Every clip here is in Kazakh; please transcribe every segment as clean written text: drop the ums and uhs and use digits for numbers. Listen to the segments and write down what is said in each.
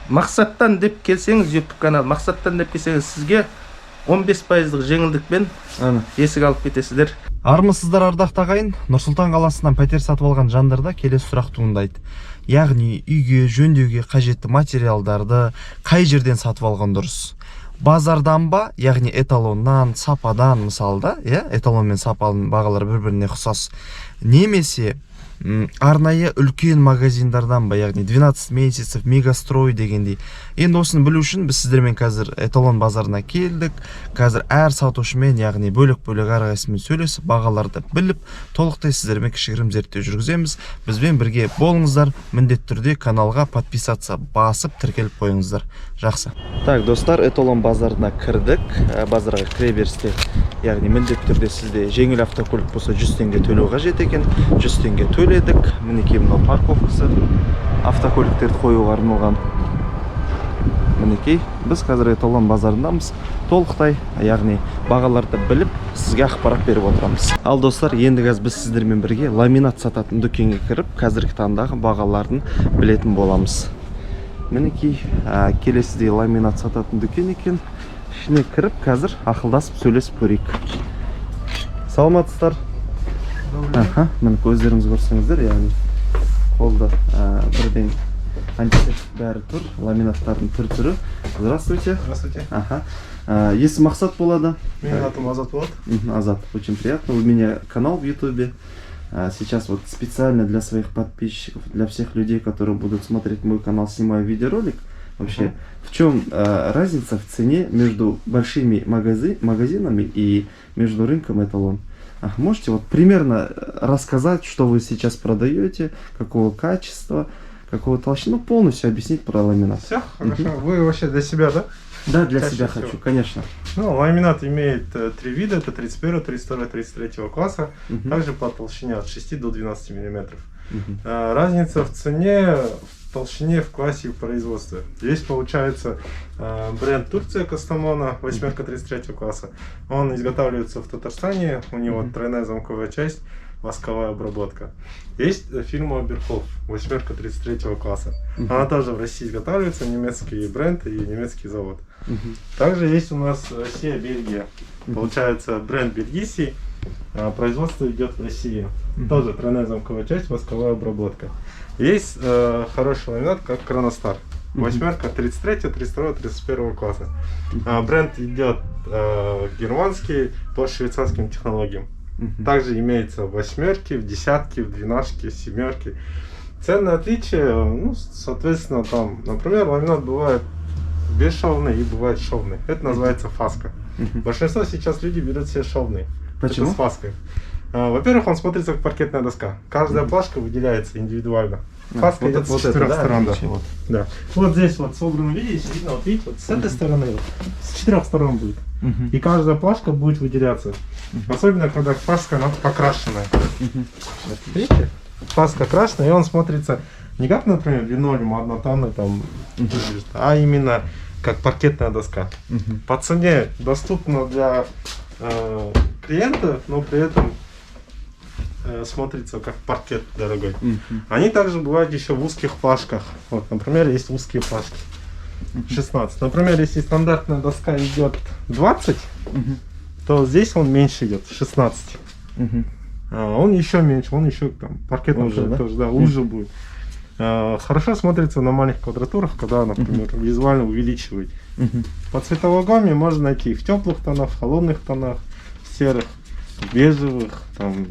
Мақсаттан деп келсеңіз, YouTube канал Мақсаттан деп келсеңіз, сізге 15% жеңілдікпен есік алып кетесіздер. Армысыздар ардақты ағайын. Нұрсұлтан қаласынан пәтер сатып алған жандарда келесі сұрақ туындайды. Яғни үйге жөндеуге қажетті материалдарды қай жерден сатып алған дұрыс? Базардан ба, яғни эталоннан, сападан, мысалда, эталон мен сапаның бағалары бір-біріне ұқсас, немесе арнайы үлкен магазиндардан ба, яғни 12 месяцев, мегастрой дегендей. Енді осыны білу үшін біз сіздермен қазір эталон базарына келдік. Қазір әр сатушымен, яғни бөлек-бөлек әрқайсымен сөйлесіп, бағаларды біліп, толықтай сіздермен кішігірім зерттеу жүргіземіз. Бізбен бірге болыңыздар. Міндетті түрде каналға подписаться басып, тіркеліп қойыңыздар. Жақсы. Так, достар, эталон базарына кірдік. Базарға кіре берісте, яғни міндетті түрде сізде жеңіл автокөлік болса 100 теңге төлеу қажет екен. 100 теңге төледік. Мінекей мынау парковкасы, автокөліктерді қоюға арналған. Мінекей, біз қазір эталон базарындамыз. Толықтай, яғни бағаларды біліп, сізге ақпарат беріп отырамыз. Ал достар, енді біз сіздермен бірге ламинат сататын дүкенге кіріп, қазіргі таңдағы бағаларын білетін боламыз. Мінекей, келесідей ламинат сататын дүкен екен. Ішіне кіріп, қазір ақылдасып сөйлесіп көрейік. Саламатсыздар. Міне көздеріңіз көрсеңіздер, яғни қолда бірден антисептик бәрі тұр, ламинаттардың түрі. Здравствуйте. Здравствуйте. Если Мақсат болады? Меня атом Азат болады. Азат, очень приятно. У меня канал в YouTube. Сейчас вот специально для своих подписчиков, для всех людей, которые будут смотреть мой канал, снимаю видеоролик. Вообще, в чем разница в цене между большими магазинами и между рынком эталон? Можете вот примерно рассказать, что вы сейчас продаете, какого качества, какого толщины, полностью объяснить про ламинат? Все, хорошо. Вы вообще для себя, да? Да, для себя хочу, конечно. Ну, ламинат имеет 3 вида, это 31, 32, 33 класса, также по толщине от 6 до 12 миллиметров. Разница в цене, в толщине, в классе и в производстве. Здесь получается бренд Турция Кастамона, 8 33 класса. Он изготавливается в Татарстане, у него тройная замковая часть, восковая обработка. Есть фирма Берхоф, 8 33 класса. Она тоже в России изготавливается, немецкий бренд и немецкий завод. Также есть у нас Россия, Бельгия. Получается бренд бельгийский, производство идет в России. Тоже тройная замковая часть, восковая обработка. Есть хороший ламинат, как Кроностар. 8 33, 32, 31 класса. Бренд идет германский по швейцарским технологиям. Также имеется в 8, в 10, в 12, в 7. Ценное отличие, ну, соответственно, там, например, ламинат бывает бесшовный и бывает шовный. Это называется фаска. Большинство сейчас людей берут себе шовный. Почему? Это с фаской. Во-первых, он смотрится как паркетная доска. Каждая плашка выделяется индивидуально. Фаска идет с 4 сторон. Да. Вот здесь вот собрано, видите, видно, вот видите, вот с этой стороны, вот, с 4 сторон будет. И каждая плашка будет выделяться. Особенно, когда фаска, она покрашенная. Видите? Фаска крашеная, и он смотрится не как, например, линолеум однотонный, там, а именно как паркетная доска. По цене доступна для клиента, но при этом смотрится как паркет дорогой. Они также бывают еще в узких плашках. Вот, например, есть узкие плашки. 16. Например, если стандартная доска идет 20, то здесь он меньше идет, 16. Он еще меньше, он еще там паркетный тоже, да, уже будет. Хорошо смотрится на маленьких квадратурах, когда, например, визуально увеличивать. По цветовой гамме можно найти в теплых тонах, в холодных тонах, в серых, в бежевых. Там,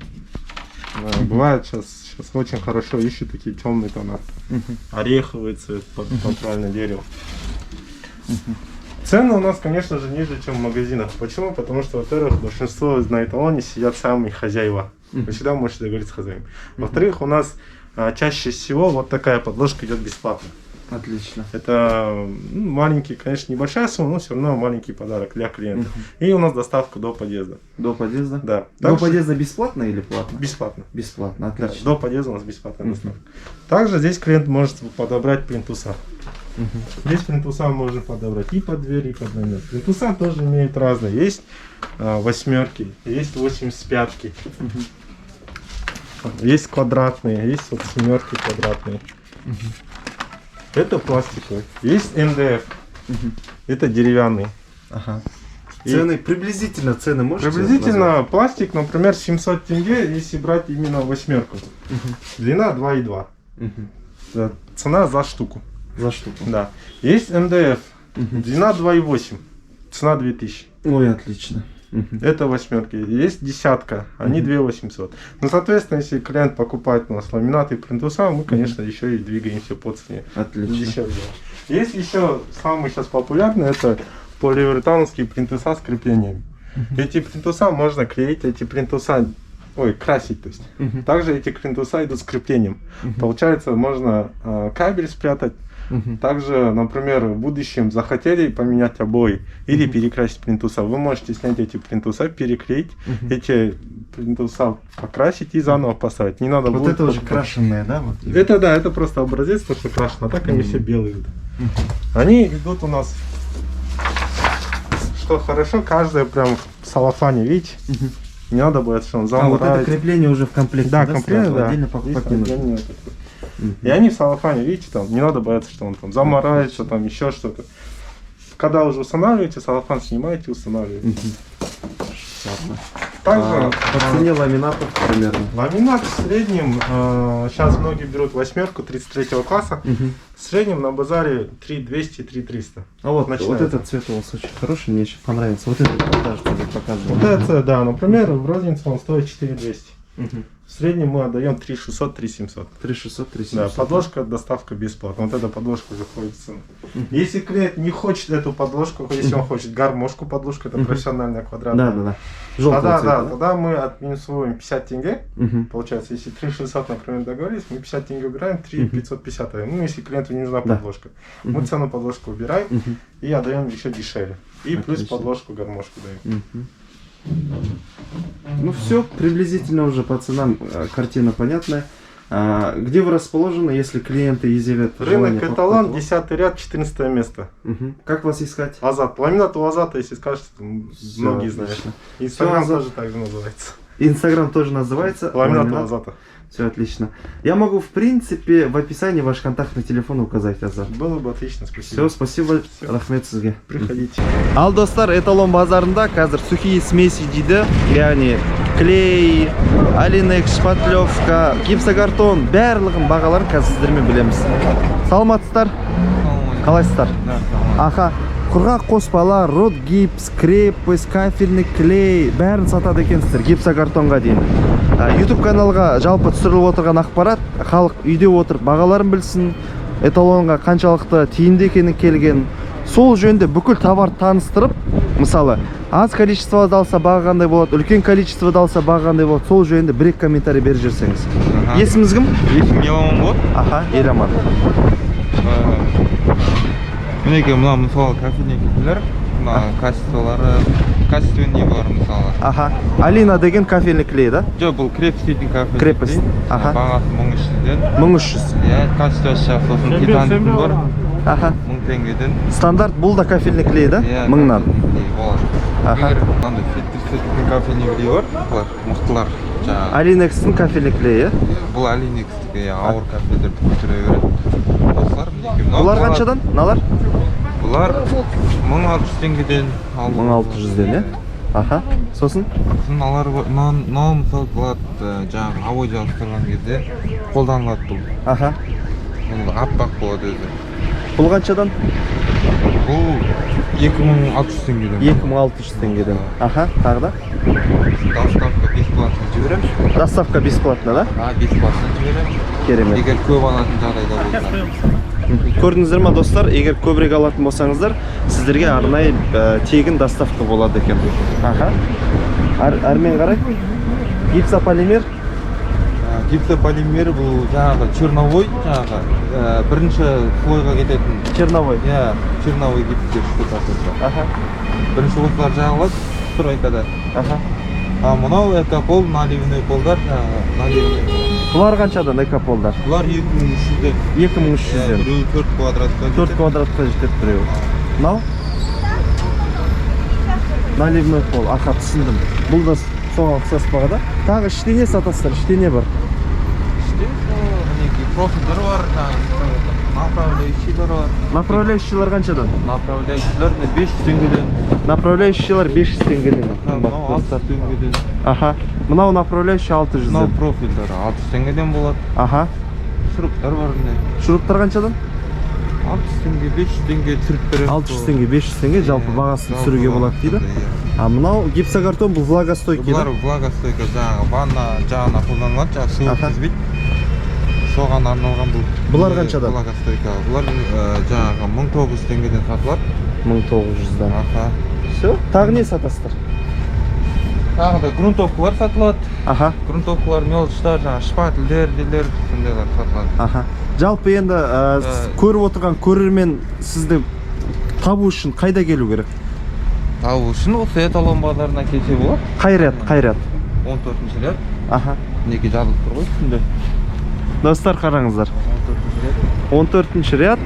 бывает сейчас очень хорошо ищут такие темные тона. Ореховый цвет под натуральное дерево. Цены у нас, конечно же, ниже, чем в магазинах. Почему? Потому что, во-первых, большинство на эталоне сидят сами хозяева. Вы всегда можете договориться с хозяином. Во-вторых, у нас чаще всего вот такая подложка идет бесплатно. Отлично. Это маленький, конечно, небольшая сумма, но все равно маленький подарок для клиента. И у нас доставка до подъезда. До подъезда? Да. До подъезда бесплатно или платно? Бесплатно. Бесплатно, отлично. Да, до подъезда у нас бесплатная доставка. Также здесь клиент может подобрать плинтуса. Здесь плинтуса можно подобрать и под дверь, и под намет. Плинтуса тоже имеют разные. Есть 8, есть 85, есть квадратные, есть вот 7 квадратные. Это пластиковый. Есть МДФ. Это деревянный. Ага. Цены, приблизительно цены можете Приблизительно пластик, например, 700 тенге, если брать именно восьмерку. Длина 2,2. Цена за штуку. За штуку. Да. Есть МДФ. Длина 2,8. Цена 2000. Ой, отлично. Это восьмерки. Есть десятка, они 2800. Ну, соответственно, если клиент покупает у нас ламинаты и плинтуса, мы, конечно, еще и двигаемся по цене. Отлично. Дешевле. Есть еще самый сейчас популярный, это поливертановские плинтуса с креплениями. Эти плинтуса можно клеить, эти плинтуса, красить, то есть. Также эти плинтуса идут с креплением. Получается, можно кабель спрятать. Также, например, в будущем захотели поменять обои или перекрасить плинтуса, вы можете снять эти плинтуса, переклеить, эти плинтуса покрасить и заново поставить. Не надо вот будет это уже крашеные, да? Вот. Это да, это просто образец, то что крашено, а так они все белые идут. Они идут у нас, что хорошо, каждая прям в салофане, видите? Не надо бояться, что он замурает. вот это крепление уже в комплекте, Да, да? комплект, сразу да. Отдельно покинуть. И они в салофане, видите, там не надо бояться, что он там заморается, там еще что-то. Когда уже устанавливаете, салофан снимаете, устанавливаете. Также По цене ламинатов примерно. ламинат в среднем, сейчас многие берут восьмерку 33 класса, в среднем на базаре 3200-3300. А вот Начинается. этот цвет у вас очень хороший, мне еще понравился. Вот этот даже показывал. Вот это, да, например, в рознице он стоит 4200. В среднем мы отдаем 3600, 3700. 3600, 3700. Да, подложка, доставка бесплатно. Вот эта подложка уже входит в цену. Если клиент не хочет эту подложку, если он хочет гармошку, подложка, это профессиональная квадратная. Да. Желтого Тогда, цвета, да, тогда мы отминусуем 50 тенге. Мгм. Получается, если 3600, например, договорились, мы 50 тенге убираем, 3550. Ну, если клиенту не нужна подложка. Мы цену подложку убираем и отдаем еще дешевле. И плюс Отлично. подложку, гармошку даем. Ну все, приблизительно уже по ценам картина понятная. Где вы расположены, если клиенты изъявят желание Рынок Эталон, покупать? 10 ряд, 14 место. Как вас искать? Азат. Ламинат у Азата, если скажете, многие знают. отлично. Инстаграм Азат. тоже так же называется. Инстаграм тоже называется Ламинат у Азата. Все отлично. Я могу, в принципе, в описании ваш контактный телефон указать, Азат. Было бы отлично, Все, спасибо. спасибо. Рахмет сізге. Приходите. Ал достар, эталон базарында қазір сухие смеси дейді, яғни клей, алинекс, шпатлевка, гипсокартон, барлығын бағаларын қазір сіздермен білеміз. Саламатсыздар? Қалайсыздар? Аха, құрғақ қоспалар, рот гипс, крепость, кафельный клей, бәрін сатады екенсіздер гипсокартонға дейін. YouTube каналға жалпы түсіріліп отырған ақпарат, халық үйде отырып бағаларын білсін, эталонға қаншалықты тиімді екені келген. Сол жөнде бүкіл товар таныстырып, мысалы, аз количествода алса баға қандай болады, үлкен количествода алса баға қандай болады, сол жөнде бір-екі комментарий беріп жүрсеңіз. Есіміңіз кім? Есім Еламан болады. Аха, Еламан. Мінекей мына мысалы кофейный кефелер, мына качественный бар мысалы. Аха. Алина деген кофейный клей, да? Жоқ, бұл крепость дейтін кофейный Крепость. клей. Аха. Бағасы 1300-ден. 1300. Иә, качествосы жақсы, сосын титандықтың бар. Аха. 1000 теңгеден. Стандарт бұл да кофейный клей, да? Иә, 1000-нан. кофейный клей болады. Аха. Егер мынандай фитнес кофейный клей бар, бұлар мықтылар. Жаңағы Алинекстің кофейный клейі. бұл Алинекстікі, ауыр кофелерді көтере береді. Осылар мінекей мынау. Бұлар қаншадан? Налар? Бұлар 1600 теңгеден. 1600-ден, иә? Аха. Сосын? Мыналар мынау мысалы болады, жаңағы авой жалыстырған кезде қолданылады бұл. Аха. Бұл аппақ болады өзі. Бұл қаншадан? Бұл 2600 теңгеден. 2600 теңгеден. Аха, тағы да? Доставка бесплатно жібереміз. Доставка бесплатно, да? Бесплатно жібереміз. Керемет. Егер көп алатын жағдайда болса. Көрдіңіздер ма достар, егер көбірек алатын болсаңыздар, сіздерге арнайы тегін доставка болады екен. Аха. Әрмен қарай. Гипсополимер. Гипсополимер бұл жаңағы черновой, жаңағы бірінші слойға кететін. Черновой. Иә, черновой гипстер штукатурка. Аха. Бірінші осылар жағылады стройкада. Аха. А мынау экопол, наливной полдар, жаңағы наливной. Бұлар қаншадан экополдар? Бұлар 2300-ден. 2300-ден. Біреуі 4 квадратқа 4 квадратқа жетеді біреуі. Мынау? Наливной пол. Аха, түсіндім. Бұл да соған ұқсас бағада. Тағы іштене сатасыздар, іштене бар. іште мінекей профилдер бар, жаңағы Направляющийлер бар. Направляющийлар қаншадан? Направляющийлер 500 теңгеден. Направляющийлар 500 теңгеден. Мынау 600 теңгеден. Аха. Мынау направляющий 600. Мынау профильдер 600 теңгеден болады. Аха. Шуруптар бар міне. Шуруптар қаншадан? 600 теңге, 500 теңге түріп береді. 600 теңге, 500 теңге жалпы бағасын түсіруге болады дейді. А мынау гипсокартон бұл влагостойкий. Бұлар влагостойка жаңағы ванна жағына қолданылады, жаңағы су өткізбейді. Соған арналған бұл. Бұлар қаншадан? Влагостойка. Бұлар жаңағы 1900 теңгеден сатылады. 1900-дан. Аха. Все, тағы не сатасыздар? Тағы да грунтовкалар сатылады. Аха. Грунтовкалар, мелочтар, жаңағы шпательдер, делер, сондайлар сатылады. Аха. Жалпы енді көріп отырған көрермен сізді табу үшін қайда келу керек? Табу үшін осы эталон базарына келсе болады. Қай ряд? 14-ші ряд. Аха. Неге жазылып тұр ғой үстінде. Достар қараңыздар. 14-ші ряд.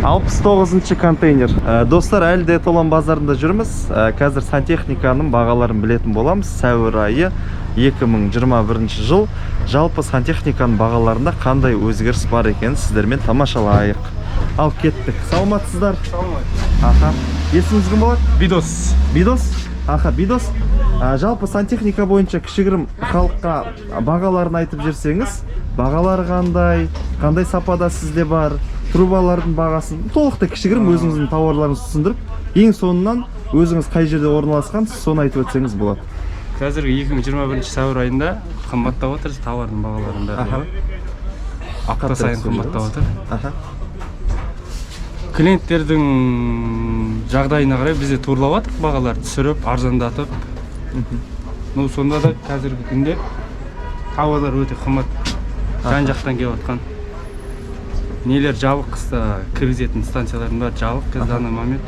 69-ші 69-ші контейнер. Достар, әлі де эталон базарында жүрміз. Қазір сантехниканың бағаларын білетін боламыз. Сәуір айы 2021 жыл. Жалпы сантехниканың бағаларында қандай өзгеріс бар екенін сіздермен тамашалайық. Ал кеттік. Саламатсыздар? Аха. Есіңіз кім болады? Бидос. Бидос? Аха, Бидос. Жалпы сантехника бойынша кішігірім халыққа бағаларын айтып жерсеңіз, бағалары қандай сапада сізде бар, трубалардың бағасын толықтай кішігірім өзіңіздің тауарларыңызды түсіндіріп, ең соңынан өзіңіз қай жерде орналасқан, соны айтып өтсеңіз болады. Қазіргі 2021 сәуір айында қымбаттап отыр тауардың бағаларында. Апта сайын қымбаттап отыр. Аха. Клиенттердің жағдайына қарай бізде турлап жатыр, бағаларды түсіріп, арзандатып. Ну, сонда да қазіргі күнде тауарлар өте қымбат. Жан-жақтан келіп жатқан. Нелер жабық қыста кіргізетін станциялардың бәрі жабық қазір данный момент.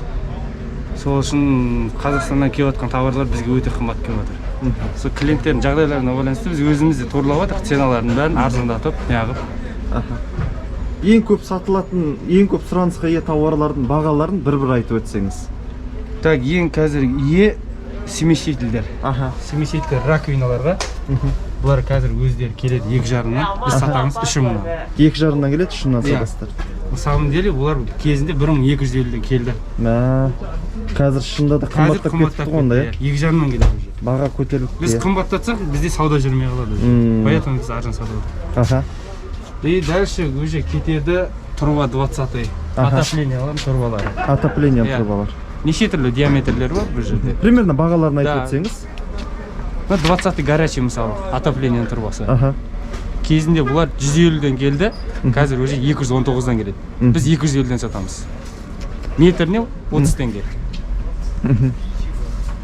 Сол үшін Қазақстаннан келіп жатқан тауарлар бізге өте қымбат келіп жатыр. Сол клиенттердің жағдайларына байланысты біз өзіміз де турлап жатыр, ценаларын бәрін арзандатып, неғып. Ең көп сатылатын, ең көп сұранысқа ие тауарлардың бағаларын бір-бір айтып өтсеңіз. Так, ең қазір ие смесителдер. Аха. Смеситель раковиналарға. Бұлар қазір өздері келеді 2,5-нан, біз сатамыз 3,000-нан. 2,5-нан келеді, 3,000-нан сатасыздар. На самом деле бұлар кезінде 1250-ден келді. Қазір шында да қымбаттап кетті онда, иә? 2,5-нан келеді уже. Баға көтеріліп. Біз қымбаттатсақ, бізде сауда жүрмей қалады. Поэтому біз арзан сатып отырмыз. Аха. И дальше уже кетеді труба 20-й. Отоплениялар трубалары. Отопление трубалар. Неше түрлі диаметрлер бар бұл жерде. Примерно бағаларын айтып өтсеңіз. 20-й горячий мысалы, отопление трубасы. Аха. Кезінде бұлар 150-ден келді, қазір уже 219-дан келеді. Біз 250-ден сатамыз. Метріне 30 теңге.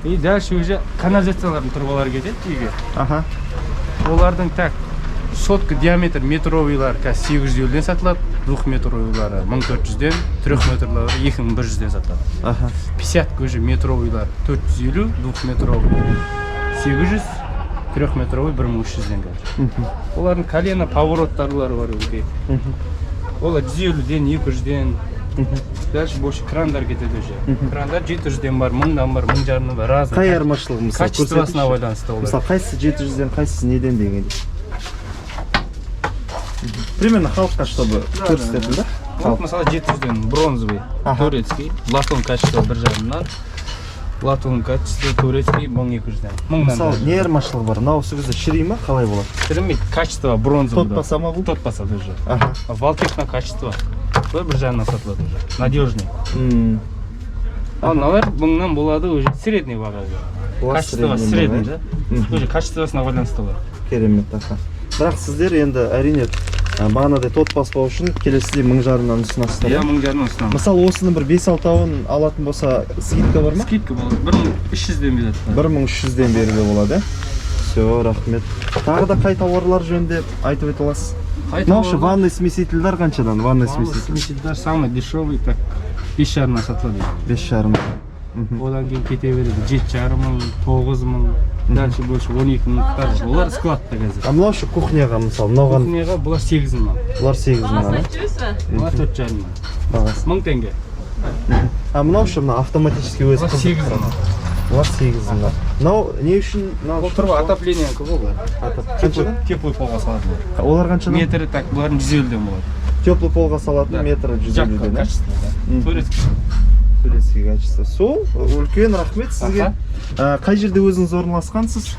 И дальше уже канализациялардың трубалары кетеді үйге. Аха. Олардың так сотка диаметр метровыйлар қазір 850-ден сатылады, 2-метровыйлары 1400-ден, 3-метрлары 2100-ден сатылады. Аха. 50 уже метровыйлар 450, 2-метровый 800, 3-метровый 1300-ден қазір. Олардың колено повороттарлары бар өте. Олар 150-ден, 200-ден. Дальше больше крандар кетеді уже. Крандар 700-ден бар, 1000-дан бар, 1500-дан бар, разный. Қай айырмашылығы мысалы көрсетіңізші? Качествосына байланысты олар. Мысалы қайсысы 700-ден, қайсысы неден дегенде? Примерно халыққа чтобы көрсететін да? Вот мысалы 700-ден бронзовый, турецкий, латун качество 1,5-нан, латун качество турецкий 1200-ден. Мысалы не айырмашылығы бар? Мынау осы кезде шірей ма, қалай болады? Шірімейді, качество бронзовый. Тот паса ма бұл? Тот паса даже. Аха. Валтекна качество. Бұл 1,5-нан сатылады уже. Надежный. А мыналар 1000-нан болады уже средний баға. Качество средний, да? Уже качествосына байланысты олар. Керемет, аха. Бірақ сіздер енді әрине бағанадай тот баспау үшін келесіде 1500-нан ұсынасыздар. Иә, 1500-нан ұсынамыз. Мысалы осыны бір 5-6-ауын алатын болса скидка бар ма? Скидка болады. 1300-ден береді. 1300-ден беруге болады, Все, рахмет. Тағы да қай тауарлар жөнінде айтып өте аласыз? Мынаушы ванный смесительдер қаншадан? Ванный смесительдер самый дешевый, так 5,5-нан сатылады. 5,5. Одан кейін кете береді 7,5 мың, 9 мың, дальше больше 12 мыңдықтар. Олар складта қазір. А мынаушы кухняға мысалы, мынауған? Кухняға бұлар 8 мың. Бұлар 8 мың, Бұлар 4,5 мың. Бағасы. 1000 теңге. А мынаушы мына автоматически өзі Бұлар 8 мың. Бұлар 8 мың. Мынау не үшін? Бұл тұрба отопление көбі ғой. Қаншадан? Теплый полға салады. Олар қаншадан? Метрі так, бұлардың 150-ден болады. теплый полға салатын метрі 150-ден, турецкий качество. Сол, үлкен рахмет сізге. Қай жерде өзіңіз орналасқансыз?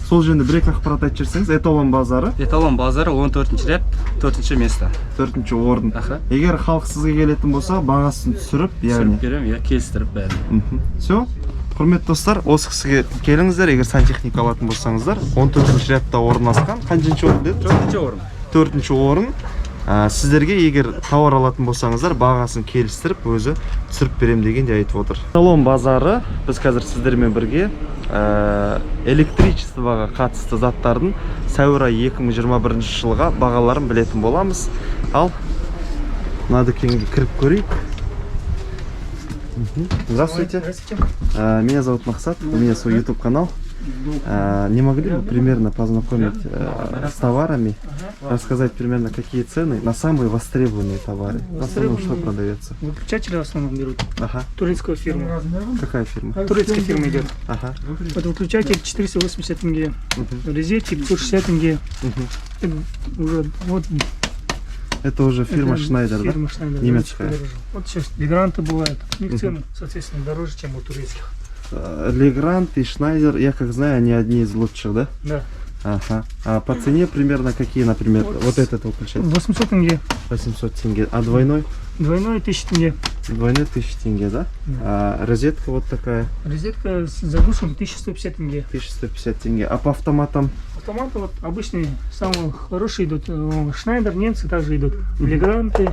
Сол жерде бір-екі ақпарат айтып жіберсеңіз, Эталон базары. Эталон базары 14-ші ряд, 4-ші место. 4-ші орын. Егер халық сізге келетін болса, бағасын түсіріп, яғни Берем, келістіріп бәрін. Все. Құрметті достар, осы кісіге келіңіздер, егер сантехника алатын болсаңыздар, 14-ші рядта орналасқан. Қаншыншы орын деді? 4-ші орын. 4-ші орын. Сіздерге егер тауар алатын болсаңыздар, бағасын келістіріп, өзі түсіріп берем деген де айтып отыр. Эталон базары, біз қазір сіздермен бірге электричествоға қатысты заттардың сәуір айы 2021 жылға бағаларын білетін боламыз. Ал мына дүкенге кіріп көрейік. Здравствуйте. Меня зовут Мақсат, у меня свой YouTube канал. Не могли бы примерно познакомить с товарами, рассказать примерно какие цены на самые востребованные товары? В основном что продается? Выключатели в основном берут. Ага. Турецкая фирма. Какая фирма? Турецкая фирма идет. Ага. Вот выключатель 480 тенге. Розетки 560 тенге. Это уже вот Это уже фирма Schneider, да? фирма Schneider, Немецкая. дороже. Вот сейчас Легранты бывают. У них цены, соответственно, дороже, чем у турецких. Легрант и Schneider, я как знаю, они одни из лучших, да? Да. Ага. А по цене примерно какие, например, вот этот выключатель? 800 тенге. 800 тенге. А двойной? Двойной 1000 тенге. Двойной 1000 тенге, да? А розетка вот такая? Розетка с заглушкой 1150 тенге. 1150 тенге. А по автоматам? Автоматы вот обычные, самые хорошие идут. Шнайдер, немцы также идут. Легранты,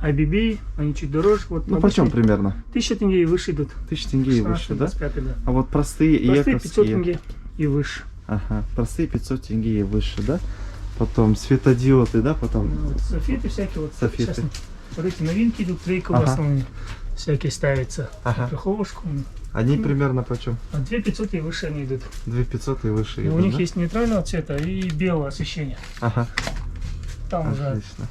ABB, они чуть дороже. Вот Ну почем примерно? 1000 тенге и выше идут. 1000 тенге и выше, да? 25, да. А вот простые и Простые 500 яковские? тенге и выше. Ага, простые 500 тенге и выше, да? Потом светодиоды, да, потом? Вот софиты всякие, вот Софиты. сейчас вот эти новинки идут, трейковые основные, всякие ставятся. Ага. Страховочку. Они примерно почем? А 2500 и выше они идут. 2500 и выше И идут, у них да? есть нейтрального цвета и белого освещения. Ага, Там уже отлично.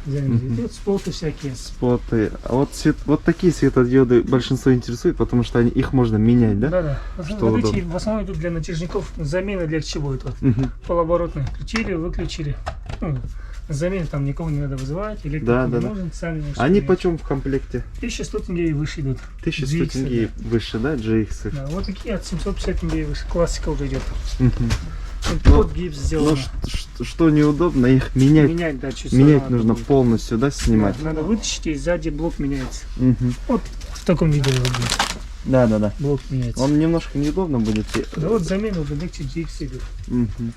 идут споты всякие. Споты. А вот, вот такие светодиоды большинство интересует, потому что их можно менять, да? Да. Что Вот эти удобно. в основном идут для натяжников, замена для чего это? Мгм. Полоборотные. Включили, выключили. Ну, замены там никого не надо вызывать, электрик Да, не да, да. нужен, сами можете Они менять. почем в комплекте? 1100 тенге и выше идут. 1100 GX, тенге и выше, да, GX? Да, вот такие от 750 тенге и выше. Классика уже идет. Мгм. Под гипс Ну, сделано. что неудобно, их менять. Менять, да, чуть Менять надо нужно будет. полностью, да, снимать? Да, надо вытащить, и сзади блок меняется. Мгм. Вот в таком виде вот будет. Да, да, да. Блок меняется. Он немножко неудобно будет. Да вот замена уже легче GX идут. Мгм.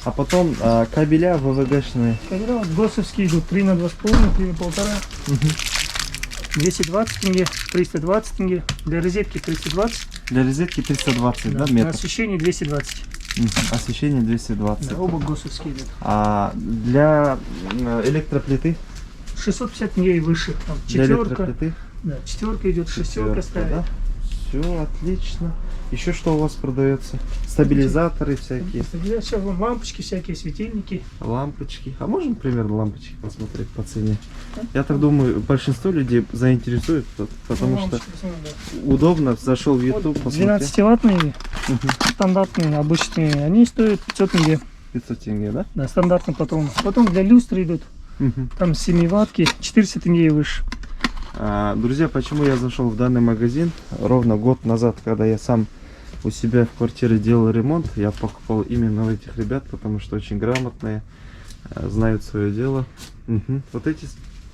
А потом кабеля ВВГшные. Когда вот ГОСовские идут 3 на 2,5, 3 на 1,5. 220 тенге, 320 тенге. Для розетки 320. Для розетки 320, да, На метр? освещение 220. Мгм. Освещение 220. Да, оба ГОСовские идут. А для электроплиты? 650 тенге и выше. Там Для четверка. электроплиты? Да, четверка идет, шестерка ставит. да? Все отлично. Еще что у вас продается? Стабилизаторы всякие, Сейчас вон лампочки всякие, светильники. лампочки. А можем примерно лампочки посмотреть по цене? Я так думаю, большинство людей заинтересует, потому что Лампочки, посмотрим, да. удобно. Зашел в YouTube, Вот посмотрел. 12-ваттные, стандартные, обычные, они стоят 500 тенге. 500 тенге, да? Да, стандартный патрон. Потом для люстры идут, Мгм. там 7 ваттки, 400 тенге и выше. Друзья, почему я зашел в данный магазин? Ровно год назад, когда я сам у себя в квартире делал ремонт, я покупал именно у этих ребят, потому что очень грамотные, знают свое дело. Мгм. Вот эти,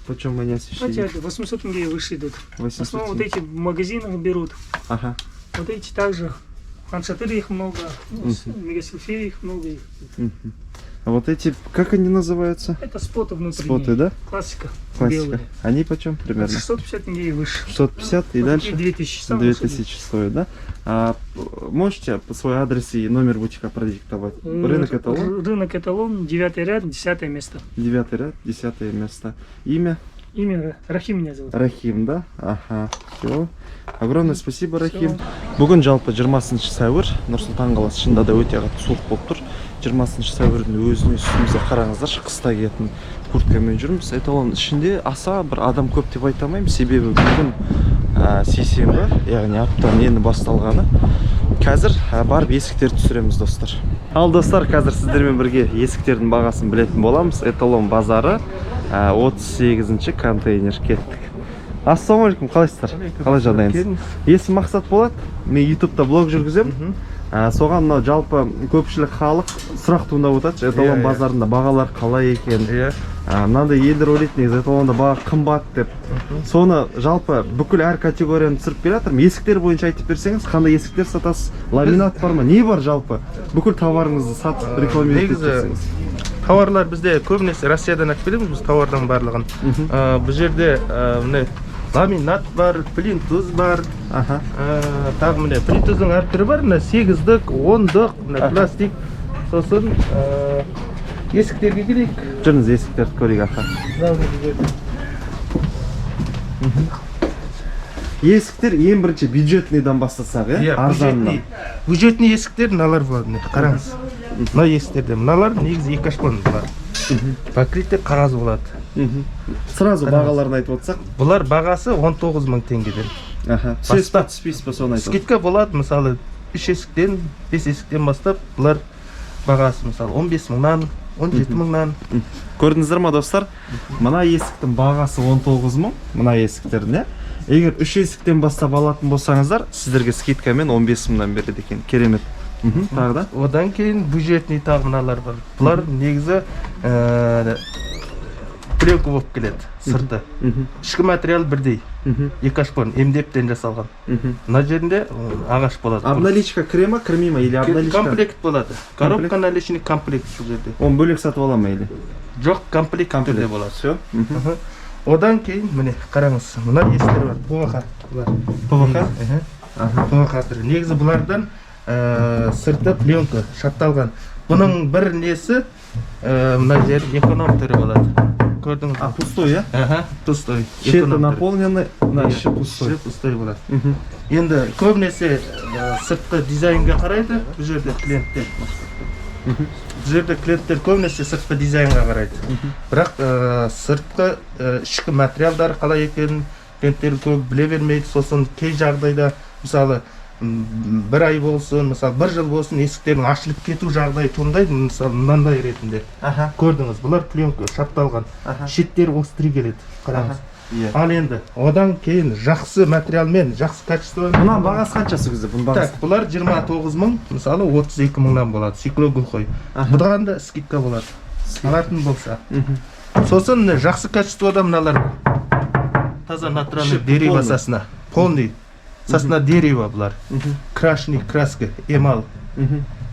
почем они освещения? Эти 800 тенге и выше идут. В 800 основном вот тенге. эти в магазинах берут. Ага. Вот эти также. Аншатыры их много, ну, мегасильфеи их много. Мгм. А вот эти, как они называются? Это споты внутренние. Споты, да? Классика. Классика. Белые. Они почем примерно? 650 тенге и выше. 650 и Вот дальше? такие 2000. Самые 2000 стоит, да? Можете свой адрес и номер бутика продиктовать? высокие. Рынок Эталон, Рынок Эталон, 9 ряд, 10 место. 9 ряд, 10 место. Имя? Имя Рахим меня зовут. Рахим, да? Ага, все. Огромное спасибо, Рахим. Бүгін жалпы 20 сәуір, Нұр-Сұлтан қаласы шынында да өте қатты суық болып тұр. 20 сәуірдің өзіне үстімізге қараңыздар, қыста киетін курткамен жүрміз. Эталон ішінде аса бір адам көп деп айта алмаймын, себебі бүгін сейсенбі, яғни аптаның енді басталғаны. Қазір барып есіктерді түсіреміз, достар. Ал достар, қазір сіздермен бірге есіктердің бағасын білетін боламыз. Эталон базары 38-ші контейнер кеттік. Ассалаумағалейкум, қалайсыздар? Қалай жағдайыңыз? Есім Мақсат болады. Мен YouTube'да блог жүргіземін. Соған мынау жалпы көпшілік халық сұрақ туындап отырады. Эталон базарында бағалар қалай екен? Мынандай елдер ойлайды, негізі эталонда баға қымбат деп. Соны жалпы бүкіл әр категорияны түсіріп бере жатырмын. Есіктер бойынша айтып берсеңіз, қандай есіктер сатасыз? Ламинат бар ма? Не бар жалпы? Бүкіл товарыңызды сатып рекламировать етіп берсеңіз. Тауарлар бізде көбінесе Россиядан алып келеміз біз тауардың барлығын. Бұл жерде ламинат бар, плинтуз бар. Тағы міне плинтуздың әр түрі бар. 8-дік, 10-дік, пластик. Сосын есіктерге келейік. Жүріңіз есіктерді көрейік аха. Есіктер ең бірінші бюджетныйдан бастасақ, арзаннан. Бюджетный есіктер мыналар болады. Қараңыз. Мына есіктерде мыналар негізі екі ашпан бұлар. Покрытие қағаз болады. Сразу бағаларын айтып отырсақ, Бұлар бағасы 19 000 теңгеден. Түсесіз ба, түспейсіз ба, соны айтып. Скидка болады, мысалы 3 есіктен, 5 есіктен бастап, бұлар бағасы мысалы 15 000-нан, 17 000-нан. Көрдіңіздер ма достар? Мына есіктің бағасы 19 000, мына есіктердің. Егер 3 есіктен бастап алатын болсаңыздар, сіздерге скидкамен 15 000-нан береді екен. Керемет. Тағы да? Одан кейін бюджетный тағы мыналар бар. Бұлар негізі пленка болып келеді, сырты. Ішкі материал бірдей. Екі ашпан, эмдептен жасалған. Мына жерінде ағаш болады. Обналичка крема, кірмей ма? Или обналичка? Комплект болады. Коробка наличный комплект бұл жерде. Он бөлек сатып ала ма? Жоқ, комплект түрде болады. Все. Одан кейін, міне, қараңыз, мына естер бар. ПВХ. ПВХ? ПВХ түрі. Негізі бұлардан сырты пленка шатталған. Бұның бір несі, мына жер эконом түрі болады. Көрдіңіз? Пустой, я? Пустой. Щеты наполнены, іші пустой. Пустой болады. Енді көбінесе сыртқы дизайнға қарайды, бұл жерде клиенттер. Бұл жерде клиенттер көбінесе сыртқы дизайнға қарайды. Бірақ сыртқы ішкі материалдары қалай екенін клиенттер көп біле бермейді. Сосын кей жағдайда, мысалы, бір ай болсын, мысалы, бір жыл болсын, есіктердің ашылып кету жағдайы туындайды, мысалы, мынандай ретінде. Көрдіңіз, бұлар пленка шапталған. Шеттері острый келеді, қараңыз. Ал енді, одан кейін жақсы материалмен, жақсы качествомен. Бұнан бағасы қаншасы күзді? Бұлар 29 000, мысалы 32 000-нан болады, стеклоглухой. Бұдан да скидка болады, алатын болса. Сосын жақсы качествода мыналар таза натуральный дерево сосна, полный сосна дерева бұлар. Крашеный краска, эмаль,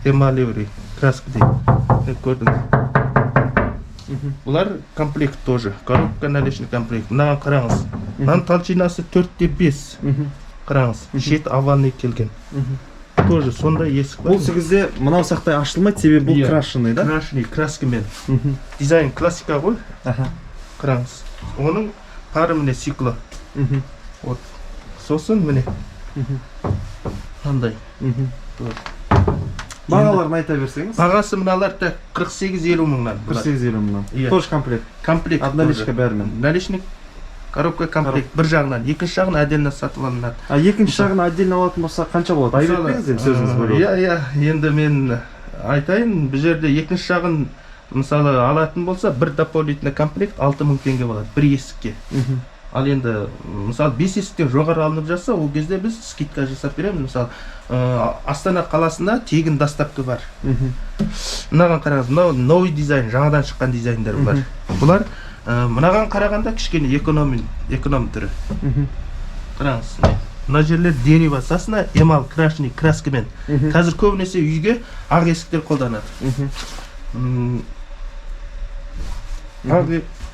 эмалевый краска дейді. Көрдіңіз. Бұлар комплект тоже, коробка наличный комплект. Мынаған қараңыз. Мынаның толщинасы 4/5. Қараңыз, шет аванный келген. Тоже сондай есік бар. Бұл сізде мынау сақтай ашылмайды, себебі бұл крашеный, да? Крашеный краскамен. Дизайн классика ғой. Қараңыз. Оның пары міне циклы. Сосын міне. Андай. Бағаларын айта берсеңіз? Бағасы мыналар 48-50 000-нан. 48-50 000-нан. Тоже комплект. Комплект. Обналичка бәрімен. Наличник, коробка комплект. Бір жағынан, екінші жағын отдельно сатып алынады. Екінші жағын отдельно алатын болса қанша болады? Айбетпеңіз деп сөзіңіз бөліп. Енді мен айтайын, бұл жерде екінші жағын мысалы алатын болса, бір дополнительный комплект 6 000 теңге болады, бір есікке. Ал енді, мысалы, 5 есіктен жоғары алынып жатса, ол кезде біз скидка жасап береміз. Мысалы, Астана қаласында тегін доставка бар. Мынаған қараңыз, мынау новый дизайн, жаңадан шыққан дизайндар бар. Бұлар мынаған қарағанда кішкене эконом түрі. Қараңыз, мына жерлер дерево сосна, эмаль крашеный краскамен. Қазір көбінесе үйге ақ есіктер қолданады.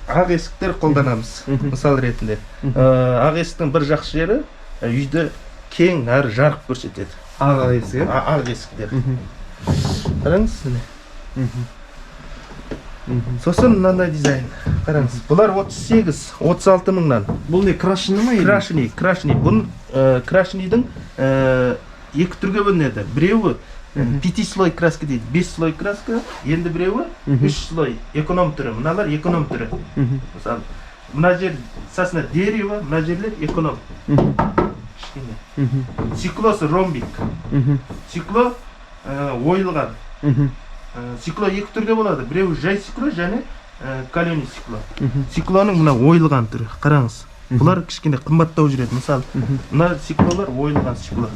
Ақ есіктер қолданамыз, мысал ретінде. Ақ есіктің бір жақсы жері үйді кең әрі жарық көрсетеді. Ақ есік, ақ есіктер. Қараңыз, сосын мынандай дизайн. Қараңыз, бұлар 38-36 000-нан. Бұл не, крашеный ма? Крашеный. Бұл крашенийдің екі түрге бөлінеді. Біреуі 5 слой краска дейді, 5 слой краска, енді біреуі 3 слой эконом түрі. Мыналар эконом түрі. Мына жер сосна дерево, мына жерлер эконом. Циклосы ромбик. Цикло ойылған. Цикло екі түрде болады. Біреуі жай цикло және калемий стекло. Стеклоның мына ойылған түрі, қараңыз. Бұлар кішкене қымбаттау жүреді. Мысалы, мына стеклолар ойылған стекло.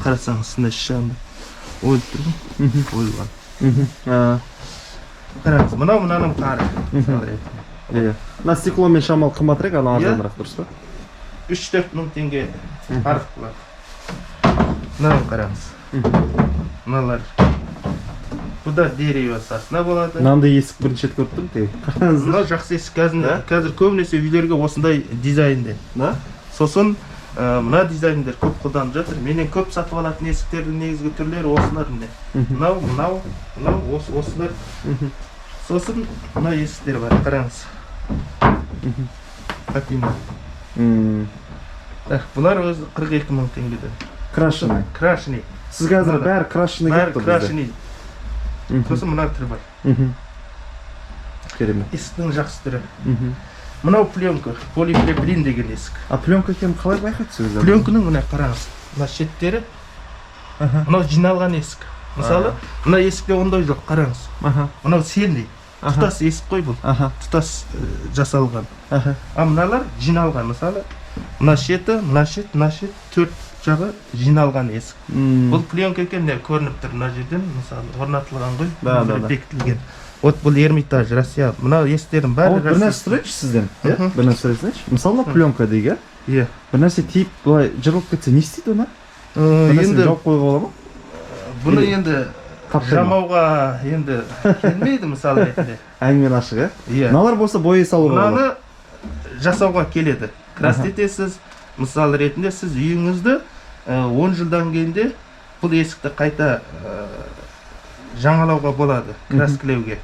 Қарасаңыз, мына шамды ойылып тұр ғой, ойылған. Қараңыз, мынаның тары. Иә. Мына стекломен шамалы қымбатырақ, ана арзанырақ, дұрыс па? 3-4 мың теңге farq болады. Мынаны қараңыз. Мыналар. Бұда дерево сосна болады. Мынандай есік бірінші рет көріп тұрмын. Мына жақсы есік қазір көбінесе үйлерге осындай дизайнде. Сосын мына дизайндер көп қолданып жатыр. Менен көп сатып алатын есіктердің негізгі түрлері осылар міне. Мынау, осылар. Сосын мына есіктер бар, қараңыз. Патина. Бұлар өзі 42 мың теңгеден. Крашеный. Крашеный. Сіз қазір бәрі крашеный Бәрі кетті бізде. крашеный. Сосын мына түрі бар. Керемет. Есіктің жақсы түрі. Мынау пленка, полипропилен деген есік. А пленка екенін қалай байқайсыз өзі? Пленканың мына қараңыз. Мына шеттері. Мынау жиналған есік. Мысалы, мына есікте ондай жоқ, қараңыз. Мынау сенді. Тұтас есік қой бұл. Тұтас жасалған. А мыналар жиналған. Мысалы, мына шеті, мына шет, төрт жағы жиналған есік. Бұл пленка екен көрініп тұр мына жерден, мысалы, орнатылған ғой, бекітілген. Вот бұл Эрмитаж, Россия. Мына есіктердің бәрі Бір нәрсе сұрайыншы сізден. Бір нәрсе сұрайыншы. Мысалы, пленка дейгі. Бір нәрсе тиіп, бұлай жырылып кетсе, не істейді оны? Бір нәрсе жауып қойға бола ма? Бұны енді жамауға енді келмейді, мысалы ретінде. Әңгімен ашық, е? Мыналар болса бойы салуға болады. Мынаны жасауға келеді. Крастетесіз, мысалы ретінде сіз үйіңізді 10 жылдан кейінде бұл есікті қайта жаңалауға болады, краскілеуге.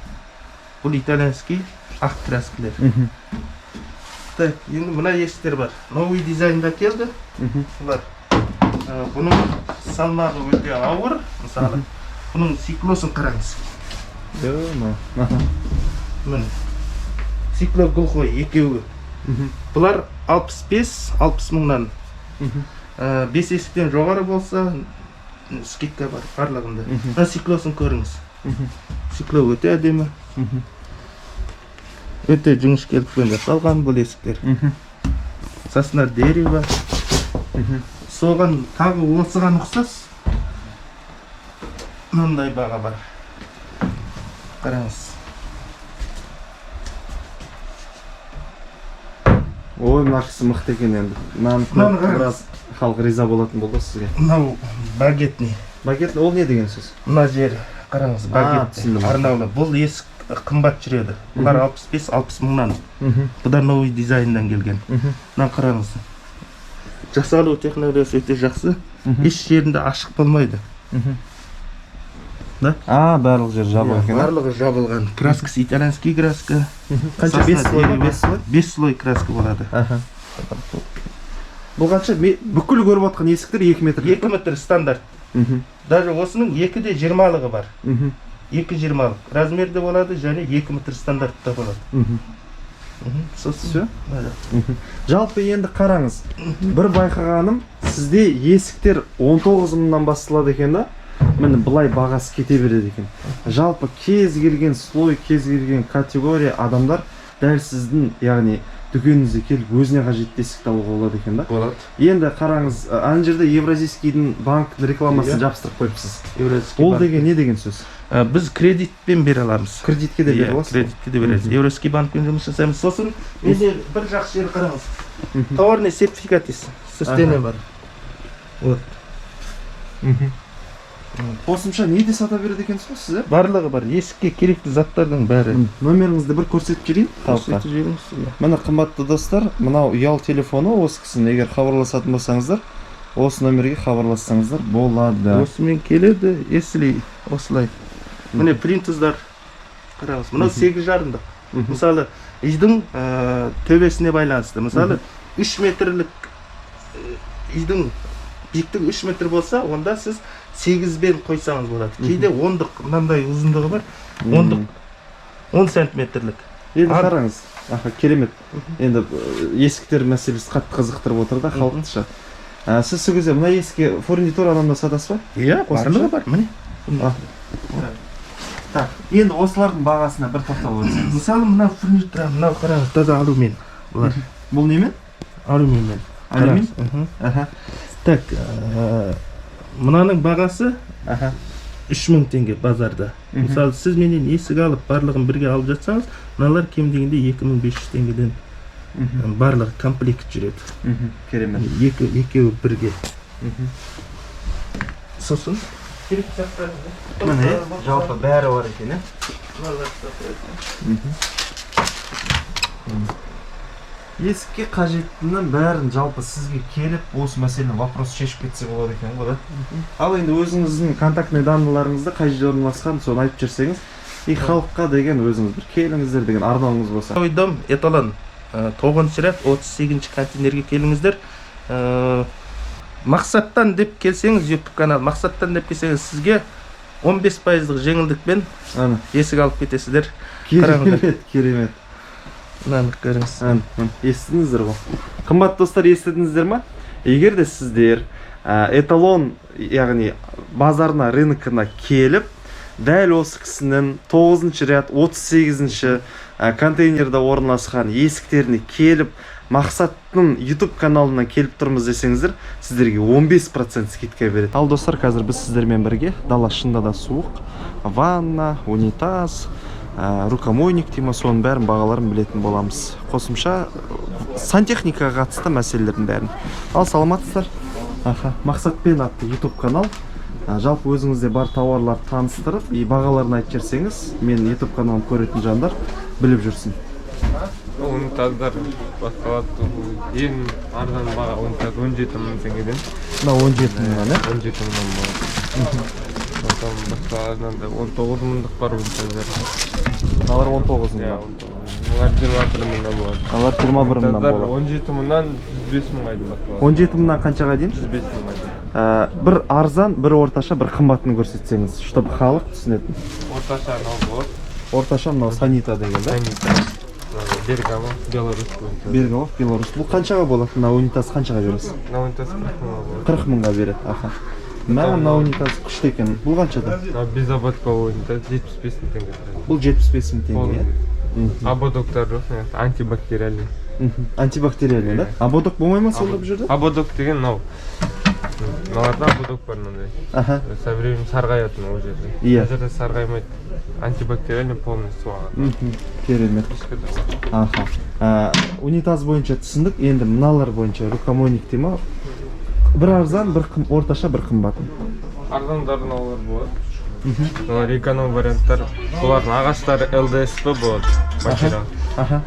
Бұл итальянский ақ краскілер. Так, енді мына есіктер бар. Новый дизайнда келді. Бұлар. Бұның салмағы өте ауыр, мысалы. Бұның стеклосын қараңыз. Міне. Стекло глухой екеуі. Бұлар 65-60 мыңнан. 5 есіктен жоғары болса, скидка бар, барлығында. Мына стеклосын көріңіз. Стекло өте әдемі. Өте жіңішкелікпен жасалған бұл есіктер. Сосна дерево. Соған тағы осыған ұқсас мынандай баға бар. Қараңыз. Ой, мына кісі мықты екен енді. Мынаны біраз халық риза болатын болды сізге. Мынау багетный. Багетный ол не деген сөз? Мына жер қараңыз, багетный. Арнаулы. Бұл есік қымбат жүреді. Бұлар 65-60 мыңнан. Бұдар новый дизайндан келген. Мына қараңыз. Жасалу технологиясы өте жақсы. Еш жерінде ашық болмайды. Барлық жер жабылған екен. Барлығы жабылған. Краскасы итальянский краска. Қанша 5 слой ма? 5 слой? 5 слой краска болады. Бұл қанша бүкіл көріп отқан есіктер 2 метр. 2 метр стандарт. Даже осының 2-де 20-лығы бар. 2-20-лық. Размерде болады және 2 метр стандартта болады. Сосын? Жалпы енді қараңыз. Бір байқағаным, сізде есіктер 19 мыңнан басталады екен да? Міне бұлай бағасы кете береді екен. Жалпы кез келген слой, кез келген категория адамдар дәл сіздің, яғни дүкеніңізге келіп өзіне қажетті есікті алуға болады екен да? Болады. Енді қараңыз, ана жерде Евразийскийдің банктың рекламасын жабыстырып қойыпсыз. Ол деген не деген сөз? Біз кредитпен бере аламыз. Кредитке де бере аласыз? Кредитке де береміз. Евразийский банкпен жұмыс жасаймыз. Сосын менде бір жақсы жері қараңыз. Товарный сертификат состояние бар. Вот. Қосымша не де сата береді екенсіз ғой сіз? Барлығы бар. Есікке керекті заттардың бәрі. Номеріңізді бір көрсетіп жіберейін халыққа. Көрсетіп жіберіңіз. Міне қымбатты достар, мынау ұялы телефоны осы кісінің, егер хабарласатын болсаңыздар, осы номерге хабарлассаңыздар болады. Осымен келеді, если осылай. Міне принтуздар қараңыз. Мынау 8 жарымдық. Мысалы, үйдің төбесіне байланысты. Мысалы, 3 метрлік үйдің биіктігі 3 метр болса, онда сіз 8-бен қойсаңыз болады. Кейде 10-дық, мынандай ұзындығы бар. 10-дық, 10 сантиметрлік. Енді қараңыз, керемет. Енді есіктер мәселесі қатты қызықтырып отыр да халықты. Сіз сол кезде мына есікке фурнитур адамда сатасыз ба? Иә, барлығы бар, міне. Так, енді осылардың бағасына бір тоқталып өтсеңіз. Мысалы мына фурнитура, мынау қараңыз, таза алюмин. Бұлар Бұл немен? алюминмен. Алюмин? Аха. Так, мынаның бағасы Аха. 3000 теңге базарда. Мысалы сіз менен есік алып барлығын бірге алып жатсаңыз, мыналар кем дегенде 2500 теңгеден барлығы комплект жүреді. Керемет. Екеуі бірге. Сосын керек Міне, жалпы бәрі бар екен, Есікке қажеттінің бәрін жалпы сізге келіп, осы мәселені вопрос шешіп кетсе болады екен ғой, да? Ал енді өзіңіздің контактный данныйларыңызды қай жерде орналасқан, соны айтып жүрсеңіз, и халыққа деген өзіңіз бір келіңіздер деген арнауыңыз болса. Дом эталон 9-шы ряд 38-ші контейнерге келіңіздер. Мақсаттан деп келсеңіз, YouTube канал, мақсаттан деп келсеңіз сізге 15%-лық жеңілдікпен есік алып кетесіздер. Керемет. Мынаны көріңіз. Естідіңіздер ғой. Қымбат достар, естідіңіздер ма? Егер де сіздер эталон, яғни базарына, рынокына келіп, дәл осы кісінің 9-шы ряд 38-ші контейнерде орналасқан есіктеріне келіп, мақсаттың YouTube каналына келіп тұрмыз десеңіздер, сіздерге 15% скидка береді. Ал достар, қазір біз сіздермен бірге дала шында да суық, ванна, унитаз, рукомойник деймін, соның бәрін бағаларын білетін боламыз. Қосымша сантехникаға қатысты мәселелердің бәрін. Ал саламатсыздар. Мақсатпен атты YouTube канал. Жалпы өзіңізде бар тауарлар таныстырып, бағаларын айтып жүрсеңіз, мен YouTube каналын көретін жандар біліп жүрсін. Унитаздар басталады. Ең арзан баға унитаз 17 мың теңгеден. Мына 17 мыңнан, 17 мыңнан болады. Сондықтан басқалардан да 19 мыңдық бар унитаздар. Алар 19 мыңнан. Олар 21 мыңнан болады. Алар 21 мыңнан болады. 17 мыңнан 105 мыңға дейін басталады. 17 мыңнан қаншаға дейін? 105 мыңға дейін. Бір арзан, бір орташа, бір қымбатын көрсетсеңіз, чтобы халық түсінетін. Орташа анау болады. Орташа мынау Санита деген, да? Санита. Бергамо, Беларусь. Белгілов, Беларусь. Бұл қаншаға болады? Мына унитаз қаншаға бересіз? Мына унитаз 40 мыңға болады. 40 мыңға береді, аха. Мына унитаз күшті екен. Бұл қаншада? Без ободковый унитаз 75 мың теңге тұрады. Бұл 75 мың теңге. Ободоктар жоқ, антибактериальный. Антибактериальный, да? Ободок болмай ма сонда бұл жерде? Ободок деген мынау. Мыналарда ободок бар мынандай. Аха. Со временем сарғаятын ол жерде. Иә. Ол жерде сарғаймайды. Антибактериальный полностью ағады. Керемет. Аха. Унитаз бойынша түсіндік. Енді мыналар бойынша рукомойник дей ма? Бір арзан, бір орташа, бір қымбатын. Арзандарын олар болады. Олар эконом варианттар. Олардың ағаштары ЛДСП болады. Материал.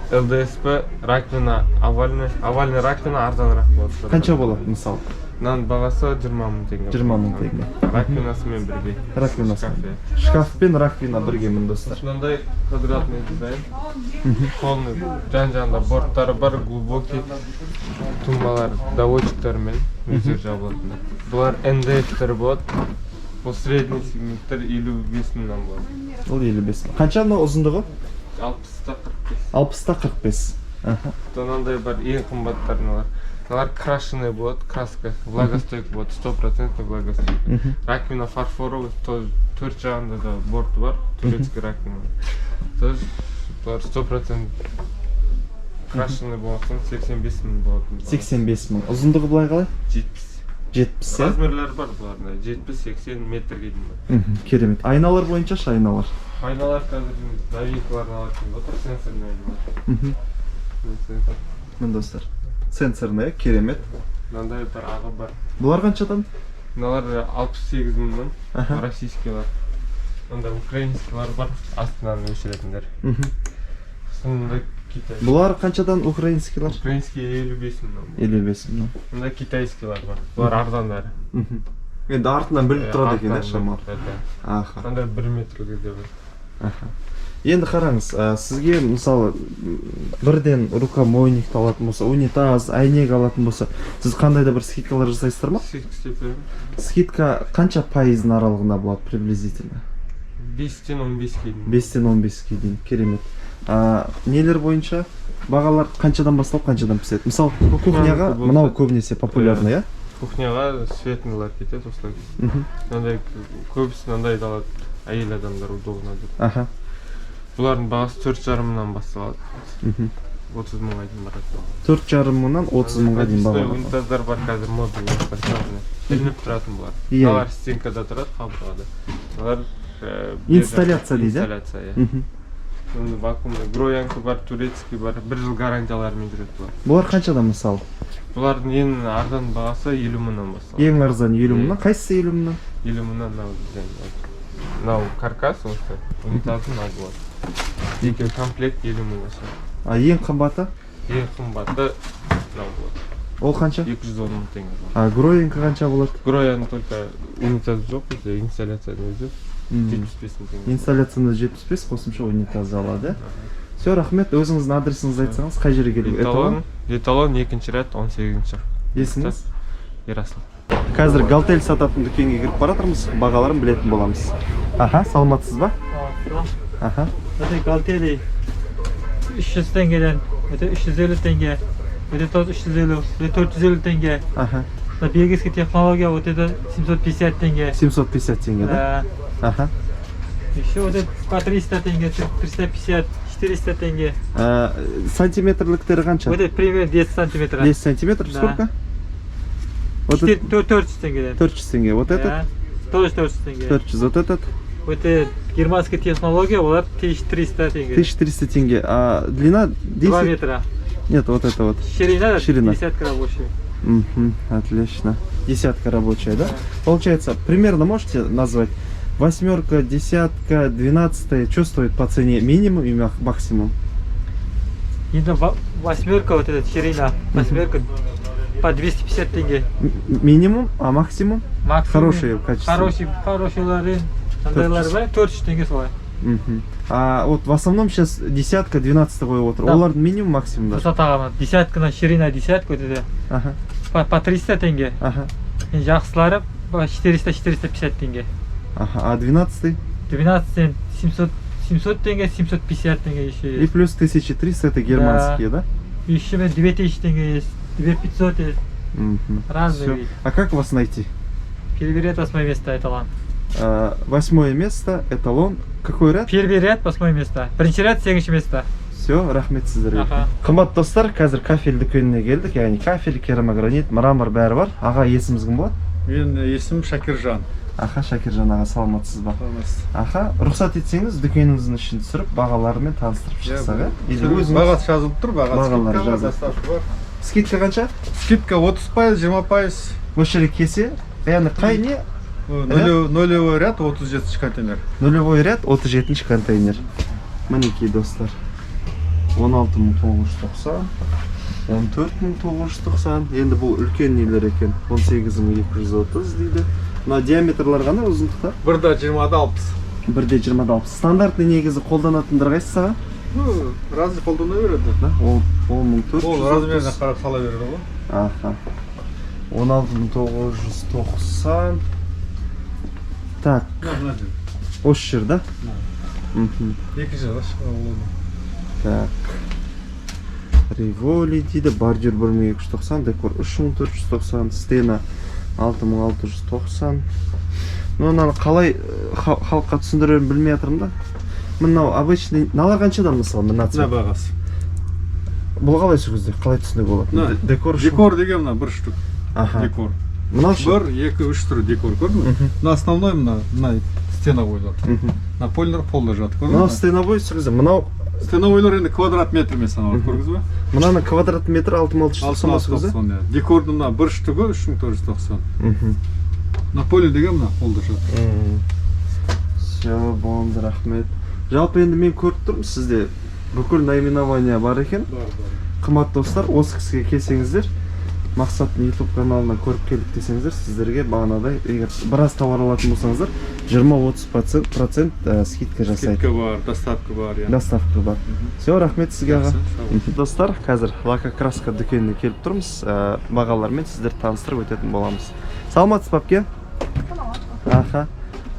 ЛДСП, раковина, овальный раковина арзанырақ болады. Қанша болады мысалы? Мынаның бағасы 20 мың теңге. 20 мың теңге. Раковинасымен бірге. Раковинасы. Шкаф пен раковина бірге мін достар. Мынандай квадратный дизайн. Полный жан-жағында борттары бар, глубокий тумбалар, доводчиктармен өздері жабылатындар. Бұлар НДФ-тер болады. Бұл средний сегменттер 55 мыңнан болады. Ол 55 мың. Қанша мына ұзындығы? 60-та 45. 60-та 45. Мынандай бар, ең қымбаттарыналар. Мыналар крашеный болады, краска, влагостойкий болады, 100% влагостойкий. Раковина фарфоровый, 4 жағында да борты бар, турецкий раковина. Тоже 100% крашеный болатын 85 мың болатын. 85 мың. Ұзындығы былай қалай? 70. 70, Размерлері бар бұларында, 70-80 метрге дейін бар. Керемет. Айналар бойынша айналар? Айналар қазір новинкаларын алатын отыр, сенсорный айналар. Мін достар. Сенсорный, керемет. Мынандай бар, ағы бар. Бұлар қаншадан? Мыналар 68 мыңнан, российскийлар. Мында украинскийлар бар, астынан өшіретіндер. Сонда Китай. Бұлар қаншадан украинскийлар? Украинский 55 мыңнан. 55 мыңнан. Мында китайскийлар бар. Бұлар арзандары. Енді артынан біліп тұрады екен, шамал. Аха. Мында 1 метрге де бар. Енді қараңыз, сізге мысалы бірден рукомойник алатын болса, унитаз, әйнек алатын болса, сіз қандай да бір скидкалар жасайсыздар ма? Скидка қанша пайыздың аралығында болады приблизительно? 5-тен 15-ке дейін. 5-тен 15-ке дейін, керемет. Нелер бойынша бағалар қаншадан басталып, қаншадан піседі? Мысалы, кухняға мынау көбінесе популярны, иә? Кухняға светлыйлар кетеді осылай. Мынандай көбісі мынандай алады. әйел адамдар удобно деп. Аха. Бұлардың бағасы 4,5 мыңнан басталады. 30 мыңға дейін барады. 4,5 мыңнан 30 мыңға дейін баға. Унитаздар бар қазір модуль ілініп тұратын бұлар. Иә. Олар стенкада тұрады, қабырғада. Олар Инсталляция дейді. Инсталляция, иә. Вакуумда гроянка бар, турецкий бар, 1 жыл гарантияларымен жүреді бұлар. Бұлар қаншадан мысалы? Бұлардың ең арзан бағасы 50 мыңнан басталады. Ең арзан 50 мыңнан, қайсысы 50 мыңнан? 50 мыңнан мынау каркас осы, унитазы мынау болады. Екі комплект 50 мыңға шығады. Ең қымбаты? Ең қымбаты мынау болады. Ол қанша? 210 мың теңге. Гроянка қанша болады? Грояның только унитазы жоқ, бізде инсталляцияның өзі 75 мың теңге. Инсталляцияны 75, қосымша унитаз алады. Все, рахмет. Өзіңіздің адресіңізді айтсаңыз, қай жерге келу? Эталон 2-ші ряд 18-ші. Есіңіз? Ерасыл. Қазір галтель сататын дүкенге кіріп баратырмыз, бағаларын білетін боламыз. Аха, саламатсыз ба? Аха. Это галтели 300 теңгеден, это 350 теңге, это тоже 350, это 450 теңге. Аха. На бельгийская технология, вот это 750 теңге. 750 теңге, да? Аха. Еще вот это по 300 теңге, 350, 400 теңге. Сантиметрліктері қанша? Вот это примерно 10 сантиметров. 10 сантиметров, сколько? 400 теңгеден. 400 теңге. Вот этот? Тоже 400 теңге. 400. Вот этот? Вот это германская технология, вот 1300 теңге. 1300 тенге. А длина 10? 2 метра. Нет, вот это вот. Ширина? Ширина. Десятка рабочая. Отлично. Десятка рабочая, да? Получается, примерно можете назвать? 8, 10, 12, что стоит по цене? Минимум и максимум? Именно 8, вот эта ширина. 8 по 250 тенге. Минимум, а максимум? Максимум. Хорошие качества. Хорошие. Андайлары бар, 400 тенге солай. А вот в основном сейчас десятка, 12 вот. Да. Олар минимум, максимум, да? Высота десятка на ширина десятка, вот это. Ага. По 300 тенге. Ага. Жақсылары по 400-450 тенге. Ага. А 12? 12 700 тенге, 750 тенге еще И есть. плюс 1300 это германские, да? Еще 2000 тенге есть, 2500 есть. Разные. Всё. А как вас найти? Первый ряд, 8 место, эталон. 8 место, эталон. Какой ряд? Первый ряд, 8 место. Бірінші ряд, 7 место. Все, рахмет сіздерге. Аха. Қымбат достар, қазір кафель дүкеніне келдік, яғни кафель, керамогранит, мрамор бәрі бар. Аға, есіміңіз кім болады? Менің есімім Шакиржан. Аха, Шакиржан аға, саламатсыз ба? Аха, рұқсат етсеңіз дүкеніңіздің ішін түсіріп, бағаларымен таныстырып шықсақ, Бағасы жазылып тұр, бағалар скидка жазылып. доставка бар. Скидка қанша? Скидка 30%, 20%. Осы жерге келсе, яғни қай не? Нулевой ряд, 37 контейнер. Нулевой ряд, 37 контейнер. Мінекей достар. 16.990, 14.990. Енді бұл үлкен нелер екен. 18.230 дейді. Мына диаметрлар қана ұзындықтар? 1/20-60. 1/20-60. Стандартный негізі қолданатындар қайсысы саған? Разы қолдана береді. Ол 10.430. Ол размеріне қарап сала береді ғой. Аха. 16.990. Так. Осы жер, да? Екі жағы шыға. Так. Риволи дейді, бордюр 1290, декор 3490, стена 6690. Ну, мынаны қалай халыққа түсіндірерін білмей жатырмын да. Мынау обычный, налар қаншадан мысалы мына цвет? Бағасы. Бұл қалай сөзде, қалай түсінуге болады? Декор деген мына бір штук. Декор. Мынау ше? 1, 2, 3 түрі декор көрдің бе? На основной мына стеновой жатыр. Напольный пол жатыр. Мынау стеновой сөзде, мынау стеновойлар енді квадрат метрмен саналады, көрдіңіз бе? Мынаның квадрат метр 6690. Декордың мына бір штугі 3490. Напольный деген мына полда жатыр. Все, болды, рахмет. Жалпы енді мен көріп тұрмын, сізде бүкіл наименование бар екен. Қымбат достар, осы кісіге келсеңіздер, Мақсаттың YouTube каналына көріп келдік десеңіздер, сіздерге бағанадай, егер біраз тауар алатын болсаңыздар, 20-30% скидка жасайды. Скидка бар, доставка бар. Доставка бар. Все, рахмет сізге аға. Достар, қазір лакокраска дүкеніне келіп тұрмыз, бағалармен сіздер таныстырып өтетін боламыз. Саламатсыз бапке? Аха.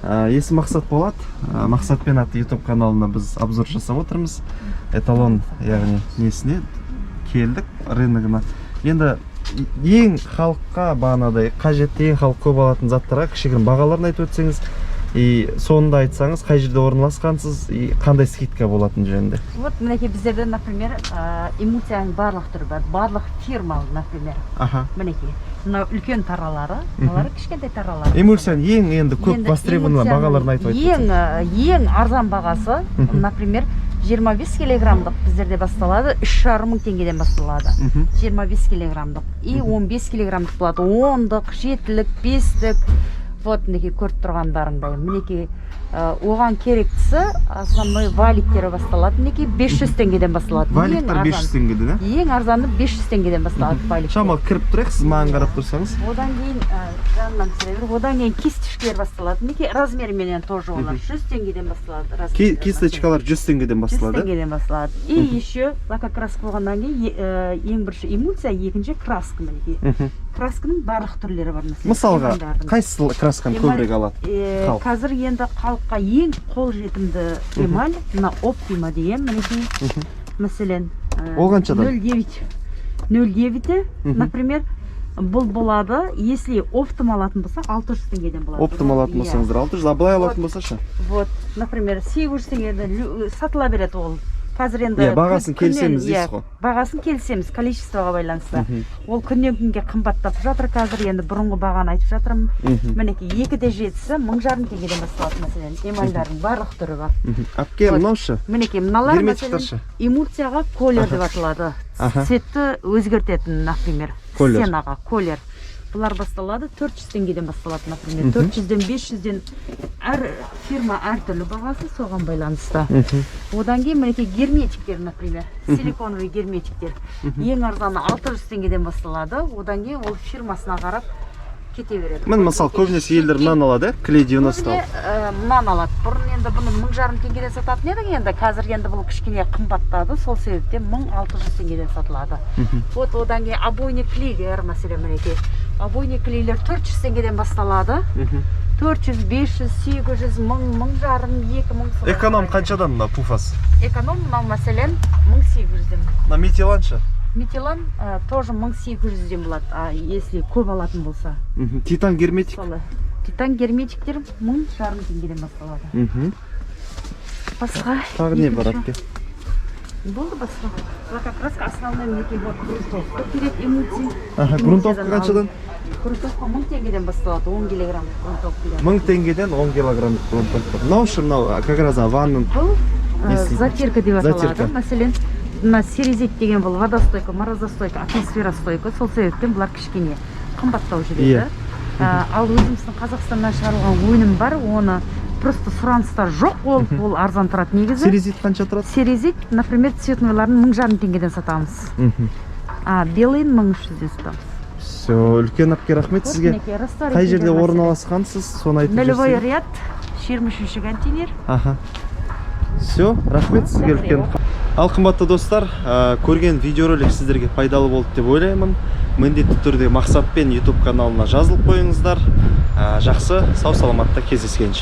Есі Мақсат болады. Мақсатпен атты YouTube каналына біз обзор жасап отырмыз. Эталон, яғни несіне келдік рыногына. Енді ең халыққа бағанадай қажетті, ең халық көп алатын заттарға кішігірім бағаларын айтып өтсеңіз, И соңында айтсаңыз, қай жерде орналасқансыз, и қандай скидка болатын жөнінде. Вот мінекей біздерде, например, эмульсияның барлық түрі бар, барлық фирмалы, например. Аха. Мінекей, мынау үлкен таралары, олары кішкентай таралары. Эмульсияның ең енді көп востребованы бағаларын айтып айтыңыз. Ең арзан бағасы, например, 25 килограммдық біздерде басталады, 3,5 мың теңгеден басталады. 25 килограммдық. И 15 килограммдық болады. 10-дық, 7-лік, 5-лік. Вот мінекей көріп тұрғандарыңдай. Мінекей оған керектісі основной валиктері басталады. Мінекей 500 теңгеден басталады. Валиктер 500 теңгеден, ең арзаны 500 теңгеден басталады валиктер. Шамал кіріп тұрайық, сіз маған қарап тұрсаңыз. Одан кейін жанынан түсірер. Одан кейін кисточкалар басталады. Мінекей размерменен тоже олар 100 теңгеден басталады. Кисточкалар 100 теңгеден басталады. 100 теңгеден басталады. И еще лакокраска болғаннан кейін ең бірінші эмульсия, екінші краска мінекей. Красканың барлық түрлері бар. Мысалға, қайсы красканы көбірек алады? Қазір енді халыққа ең қол жетімді эмаль, мына Optima деген мінекей. Мәселен, ол қаншадан? 0,9, например, бұл болады, если оптом алатын болса 600 теңгеден болады. Оптом алатын болсаңыздар 600, а былай алатын болса ше? Вот, например, 800 теңгеден сатыла береді ол. Қазір енді бағасын келсеміз дейсіз ғой. Бағасын келсеміз, количествоға байланысты. Ол күннен күнге қымбаттап жатыр қазір, енді бұрынғы бағаны айтып жатырмын. Мінекей 2,7-сі 1,5 теңгеден басталады, мәселен, эмальдардың барлық түрі бар. Әпке, мынаушы? Мінекей, мыналар мәселен эмульсияға колер деп аталады. Цветті өзгертетін, например, сценаға колер. Бұлар басталады 400 теңгеден басталады, например, 400-ден 500-ден әр фирма әртүрлі бағасы соған байланысты. Одан кейін мінекей герметиктер, например, силиконовый герметиктер. Ең арзаны 600 теңгеден басталады, одан кейін ол фирмасына қарап кете береді. Мен мысалы көбінесе елдер мынаны алады, клей 90 алады. Мынаны алады. Бұрын енді бұны 1,5 теңгеден сататын едік, енді қазір енді бұл кішкене қымбаттады, сол себептен 1600 теңгеден сатылады. Вот одан кейін обойный клейлер, мәселен мінекей. Обойный клейлер 400 теңгеден басталады. 400, 500, 800, 1000, 1,5, 2000. Эконом қаншадан мына пуфас? Эконом мынау мәселен 1800-ден. На метиланша? Метилан тоже 1800-ден болады, если көп алатын болса. Титан герметик? Титан герметиктер 1,5 теңгеден басталады. Басқа? Тағы не бар әпке? Болды басқа. Лакокраска основной мінекей вот грунтовка керек эмульсия. Грунтовка қаншадан? Грунтовка 1000 теңгеден басталады, 10 килограмм грунтовка. 1000 теңгеден 10 килограмм грунтовка. Мынау шы, мынау как раз ванның. Бұл затирка деп аталады. Мәселен, мына серезет деген бұл водостойка, морозостойка, атмосферостойка. Сол себептен бұлар кішкене қымбаттау жүреді. Ал өзіміздің Қазақстаннан шығарылған өнім бар, оны просто сұраныстар жоқ, ол арзан тұрады негізі. Серезит қанша тұрады? Серезит, например, цветнойларын 1,5 теңгеден сатамыз. Белыйын 1300-ден сатамыз. Все, үлкен әпке рахмет сізге. Қай жерде орналасқансыз, соны айтып жүрсіз. Нөлевой ряд, 23-ші контейнер. Все, рахмет сізге үлкен. Ал қымбатты достар, көрген видеоролик сіздерге пайдалы болды деп ойлаймын. Міндетті түрде мақсатпен YouTube каналына жазылып қойыңыздар. Жақсы, сау саламатта кездескенше.